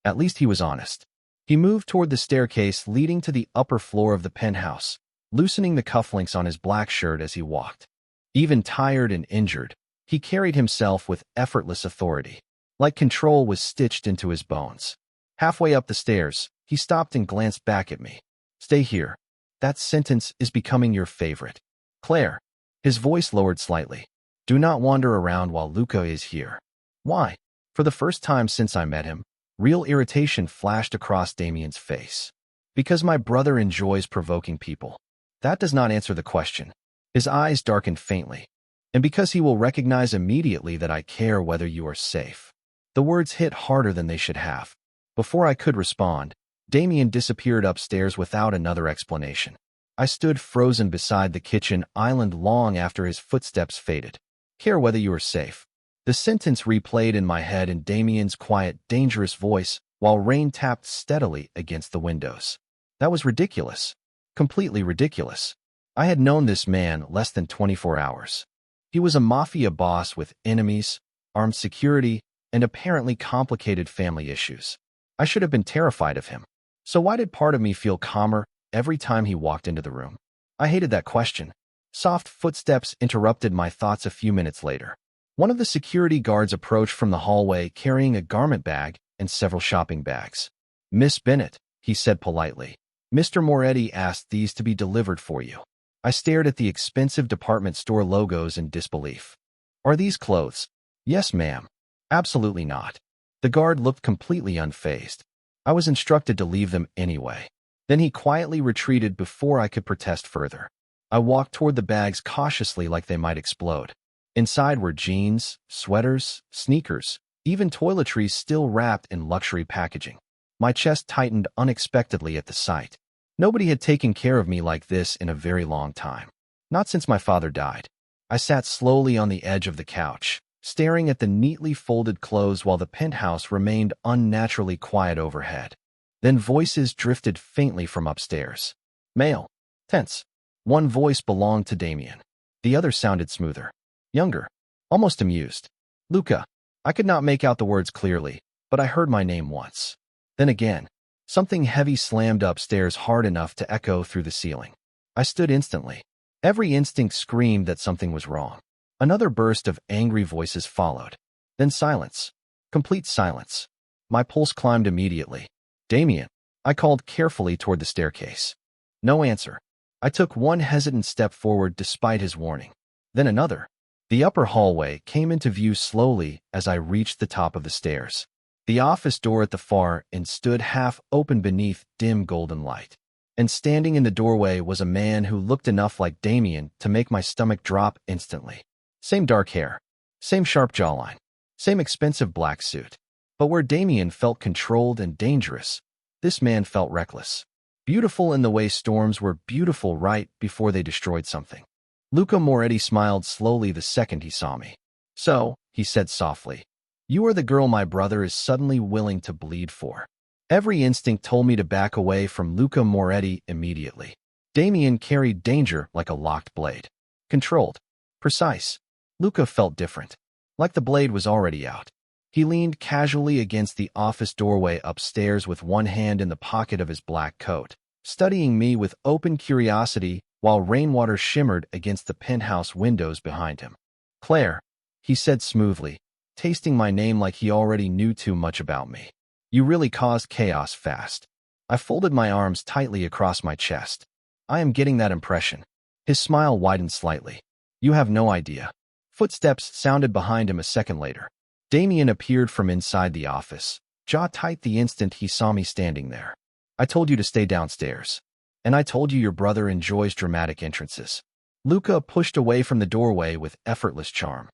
At least he was honest. He moved toward the staircase leading to the upper floor of the penthouse, loosening the cufflinks on his black shirt as he walked. Even tired and injured, he carried himself with effortless authority, like control was stitched into his bones. Halfway up the stairs, he stopped and glanced back at me. "Stay here. That sentence is becoming your favorite. Claire." His voice lowered slightly. "Do not wander around while Luca is here." "Why?" For the first time since I met him, real irritation flashed across Damien's face. "Because my brother enjoys provoking people." That does not answer the question. His eyes darkened faintly. "And because he will recognize immediately that I care whether you are safe." The words hit harder than they should have. Before I could respond, Damien disappeared upstairs without another explanation. I stood frozen beside the kitchen island long after his footsteps faded. "Care whether you are safe." The sentence replayed in my head in Damien's quiet, dangerous voice while rain tapped steadily against the windows. That was ridiculous. Completely ridiculous. I had known this man less than 24 hours. He was a mafia boss with enemies, armed security, and apparently complicated family issues. I should have been terrified of him. So why did part of me feel calmer every time he walked into the room? I hated that question. Soft footsteps interrupted my thoughts a few minutes later. One of the security guards approached from the hallway carrying a garment bag and several shopping bags. "Miss Bennett," he said politely, "Mr. Moretti asked these to be delivered for you." I stared at the expensive department store logos in disbelief. "Are these clothes?" "Yes, ma'am." "Absolutely not." The guard looked completely unfazed. I was instructed to leave them anyway. Then he quietly retreated before I could protest further. I walked toward the bags cautiously like they might explode. Inside were jeans, sweaters, sneakers, even toiletries still wrapped in luxury packaging. My chest tightened unexpectedly at the sight. Nobody had taken care of me like this in a very long time. Not since my father died. I sat slowly on the edge of the couch, staring at the neatly folded clothes while the penthouse remained unnaturally quiet overhead. Then voices drifted faintly from upstairs. Male. Tense. One voice belonged to Damien. The other sounded smoother. Younger. Almost amused. Luca. I could not make out the words clearly, but I heard my name once. Then again. Something heavy slammed upstairs hard enough to echo through the ceiling. I stood instantly. Every instinct screamed that something was wrong. Another burst of angry voices followed. Then silence. Complete silence. My pulse climbed immediately. Damien. I called carefully toward the staircase. No answer. I took one hesitant step forward despite his warning. Then another. The upper hallway came into view slowly as I reached the top of the stairs. The office door at the far end stood half open beneath dim golden light. And standing in the doorway was a man who looked enough like Damien to make my stomach drop instantly. Same dark hair. Same sharp jawline. Same expensive black suit. But where Damien felt controlled and dangerous, this man felt reckless. Beautiful in the way storms were beautiful right before they destroyed something. Luca Moretti smiled slowly the second he saw me. So, he said softly, you are the girl my brother is suddenly willing to bleed for. Every instinct told me to back away from Luca Moretti immediately. Damien carried danger like a locked blade. Controlled. Precise. Luca felt different. Like the blade was already out. He leaned casually against the office doorway upstairs with one hand in the pocket of his black coat, studying me with open curiosity while rainwater shimmered against the penthouse windows behind him. Claire, he said smoothly, tasting my name like he already knew too much about me. You really caused chaos fast. I folded my arms tightly across my chest. I am getting that impression. His smile widened slightly. You have no idea. Footsteps sounded behind him a second later. Damien appeared from inside the office, jaw tight the instant he saw me standing there. I told you to stay downstairs. And I told you your brother enjoys dramatic entrances. Luca pushed away from the doorway with effortless charm.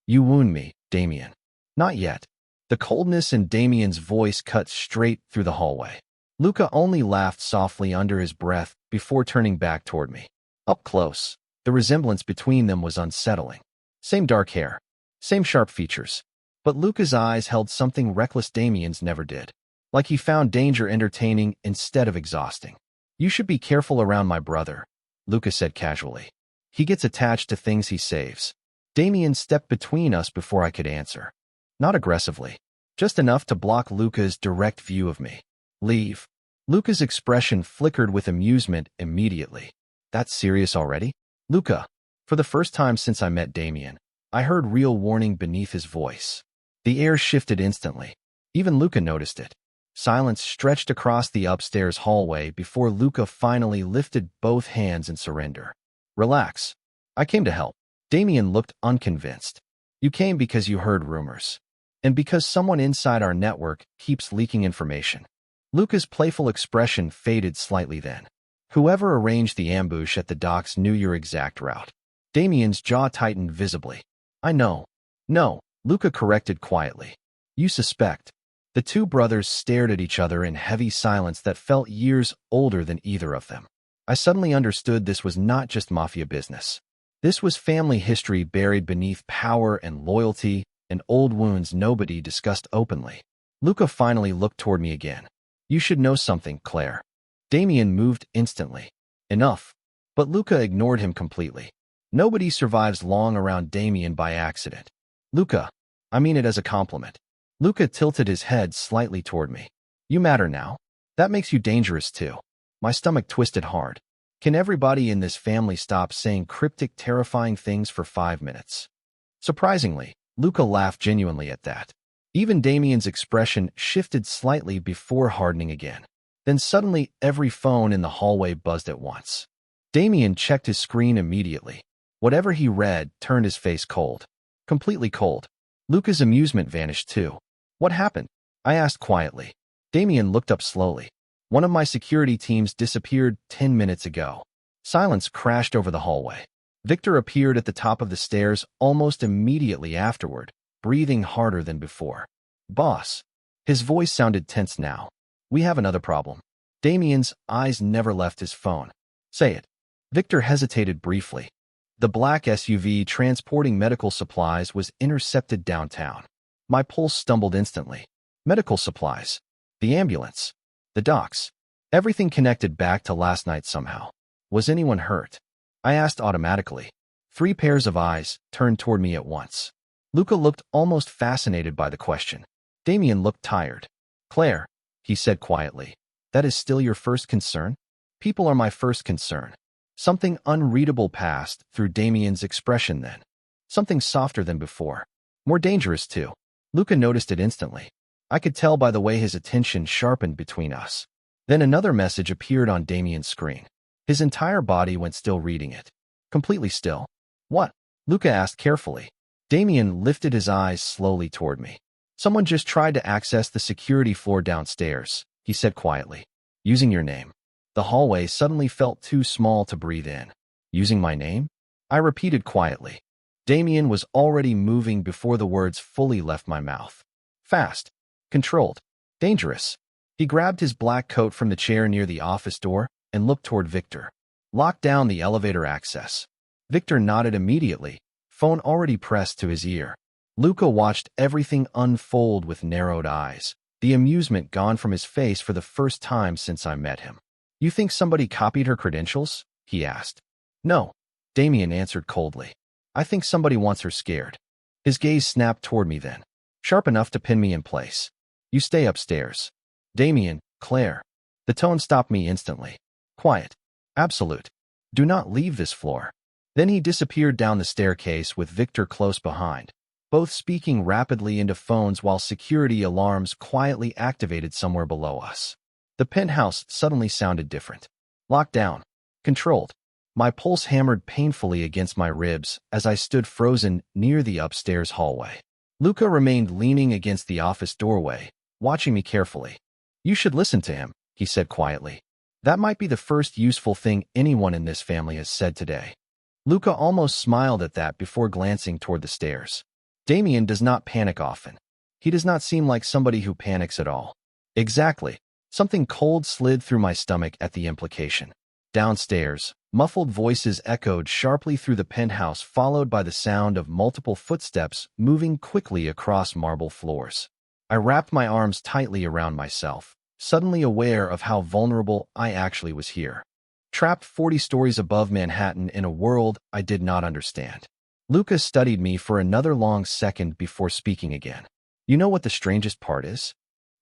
You wound me, Damien. Not yet. The coldness in Damien's voice cut straight through the hallway. Luca only laughed softly under his breath before turning back toward me. Up close, the resemblance between them was unsettling. Same dark hair. Same sharp features. But Luca's eyes held something reckless Damien's never did. Like he found danger entertaining instead of exhausting. You should be careful around my brother, Luca said casually. He gets attached to things he saves. Damien stepped between us before I could answer. Not aggressively. Just enough to block Luca's direct view of me. Leave. Luca's expression flickered with amusement immediately. That's serious already? Luca. For the first time since I met Damien, I heard real warning beneath his voice. The air shifted instantly. Even Luca noticed it. Silence stretched across the upstairs hallway before Luca finally lifted both hands in surrender. Relax. I came to help. Damien looked unconvinced. You came because you heard rumors. And because someone inside our network keeps leaking information. Luca's playful expression faded slightly then. Whoever arranged the ambush at the docks knew your exact route. Damien's jaw tightened visibly. I know. No, Luca corrected quietly. You suspect. The two brothers stared at each other in heavy silence that felt years older than either of them. I suddenly understood this was not just mafia business. This was family history buried beneath power and loyalty and old wounds nobody discussed openly. Luca finally looked toward me again. You should know something, Claire. Damien moved instantly. Enough. But Luca ignored him completely. Nobody survives long around Damien by accident. Luca, I mean it as a compliment. Luca tilted his head slightly toward me. You matter now. That makes you dangerous too. My stomach twisted hard. Can everybody in this family stop saying cryptic, terrifying things for 5 minutes? Surprisingly, Luca laughed genuinely at that. Even Damien's expression shifted slightly before hardening again. Then suddenly every phone in the hallway buzzed at once. Damien checked his screen immediately. Whatever he read turned his face cold. Completely cold. Luca's amusement vanished too. What happened? I asked quietly. Damien looked up slowly. One of my security teams disappeared 10 minutes ago. Silence crashed over the hallway. Victor appeared at the top of the stairs almost immediately afterward, breathing harder than before. "Boss." His voice sounded tense now. "We have another problem." Damien's eyes never left his phone. "Say it." Victor hesitated briefly. The black SUV transporting medical supplies was intercepted downtown. My pulse stumbled instantly. Medical supplies. The ambulance. The docks. Everything connected back to last night somehow. Was anyone hurt? I asked automatically. 3 pairs of eyes turned toward me at once. Luca looked almost fascinated by the question. Damien looked tired. "Claire," he said quietly, "that is still your first concern?" "People are my first concern." Something unreadable passed through Damien's expression then. Something softer than before. More dangerous, too. Luca noticed it instantly. I could tell by the way his attention sharpened between us. Then another message appeared on Damien's screen. His entire body went still reading it. Completely still. "What?" Luca asked carefully. Damien lifted his eyes slowly toward me. "Someone just tried to access the security floor downstairs," he said quietly. "Using your name." The hallway suddenly felt too small to breathe in. "Using my name?" I repeated quietly. Damien was already moving before the words fully left my mouth. Fast. Controlled. Dangerous. He grabbed his black coat from the chair near the office door and looked toward Victor. "Lock down the elevator access." Victor nodded immediately, phone already pressed to his ear. Luca watched everything unfold with narrowed eyes, the amusement gone from his face for the first time since I met him. "You think somebody copied her credentials?" he asked. "No," Damien answered coldly. "I think somebody wants her scared." His gaze snapped toward me then, sharp enough to pin me in place. "You stay upstairs." "Damien, Claire." The tone stopped me instantly. Quiet. Absolute. "Do not leave this floor." Then he disappeared down the staircase with Victor close behind, both speaking rapidly into phones while security alarms quietly activated somewhere below us. The penthouse suddenly sounded different. Locked down. Controlled. My pulse hammered painfully against my ribs as I stood frozen near the upstairs hallway. Luca remained leaning against the office doorway, watching me carefully. "You should listen to him," he said quietly. "That might be the first useful thing anyone in this family has said today." Luca almost smiled at that before glancing toward the stairs. Damien does not panic often. He does not seem like somebody who panics at all. Exactly. Something cold slid through my stomach at the implication. Downstairs, muffled voices echoed sharply through the penthouse, followed by the sound of multiple footsteps moving quickly across marble floors. I wrapped my arms tightly around myself, suddenly aware of how vulnerable I actually was here. Trapped 40 stories above Manhattan in a world I did not understand. Luca studied me for another long second before speaking again. "You know what the strangest part is?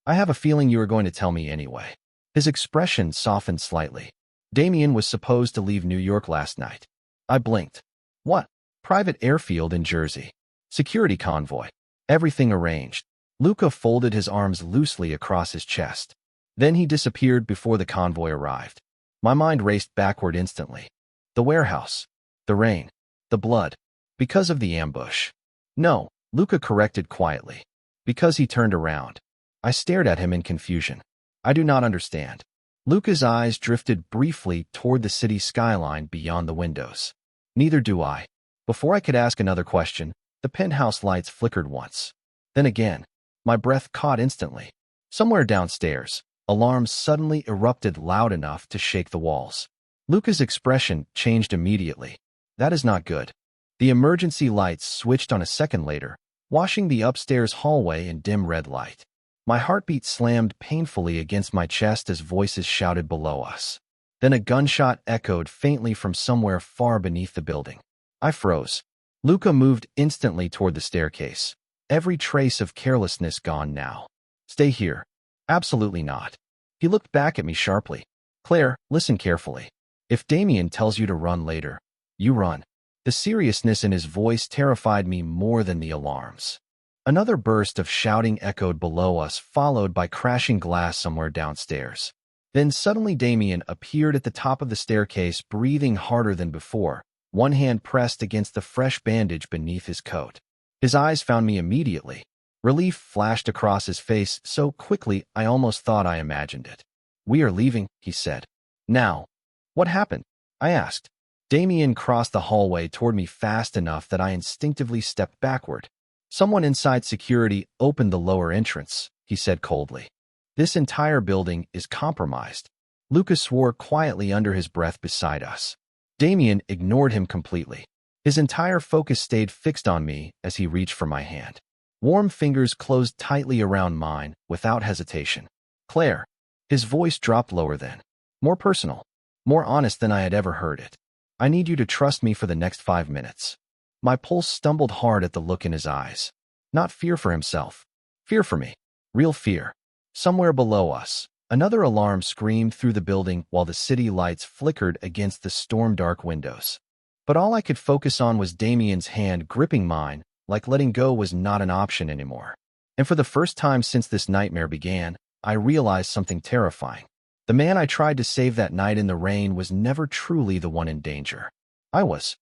I have a feeling you are going to tell me anyway." His expression softened slightly. "Damien was supposed to leave New York last night." I blinked. "What?" "Private airfield in Jersey. Security convoy. Everything arranged." Luca folded his arms loosely across his chest. Then he disappeared before the convoy arrived. My mind raced backward instantly. The warehouse. The rain. The blood. Because of the ambush. "No," Luca corrected quietly. "Because he turned around." I stared at him in confusion. "I do not understand." Luca's eyes drifted briefly toward the city skyline beyond the windows. "Neither do I." Before I could ask another question, the penthouse lights flickered once. Then again. My breath caught instantly. Somewhere downstairs, alarms suddenly erupted loud enough to shake the walls. Luca's expression changed immediately. "That is not good." The emergency lights switched on a second later, washing the upstairs hallway in dim red light. My heartbeat slammed painfully against my chest as voices shouted below us. Then a gunshot echoed faintly from somewhere far beneath the building. I froze. Luca moved instantly toward the staircase. Every trace of carelessness gone now. "Stay here." "Absolutely not." He looked back at me sharply. "Claire, listen carefully. If Damien tells you to run later, you run." The seriousness in his voice terrified me more than the alarms. Another burst of shouting echoed below us, followed by crashing glass somewhere downstairs. Then suddenly Damien appeared at the top of the staircase, breathing harder than before, one hand pressed against the fresh bandage beneath his coat. His eyes found me immediately. Relief flashed across his face so quickly I almost thought I imagined it. "We are leaving," he said. "Now." "What happened?" I asked. Damien crossed the hallway toward me fast enough that I instinctively stepped backward. Someone inside security opened the lower entrance, he said coldly. This entire building is compromised. Lucas swore quietly under his breath beside us. Damien ignored him completely. His entire focus stayed fixed on me as he reached for my hand. Warm fingers closed tightly around mine without hesitation. Claire. His voice dropped lower then. More personal. More honest than I had ever heard it. I need you to trust me for the next 5 minutes. My pulse stumbled hard at the look in his eyes. Not fear for himself. Fear for me. Real fear. Somewhere below us, another alarm screamed through the building while the city lights flickered against the storm-dark windows. But all I could focus on was Damien's hand gripping mine, like letting go was not an option anymore. And for the first time since this nightmare began, I realized something terrifying. The man I tried to save that night in the rain was never truly the one in danger. I was.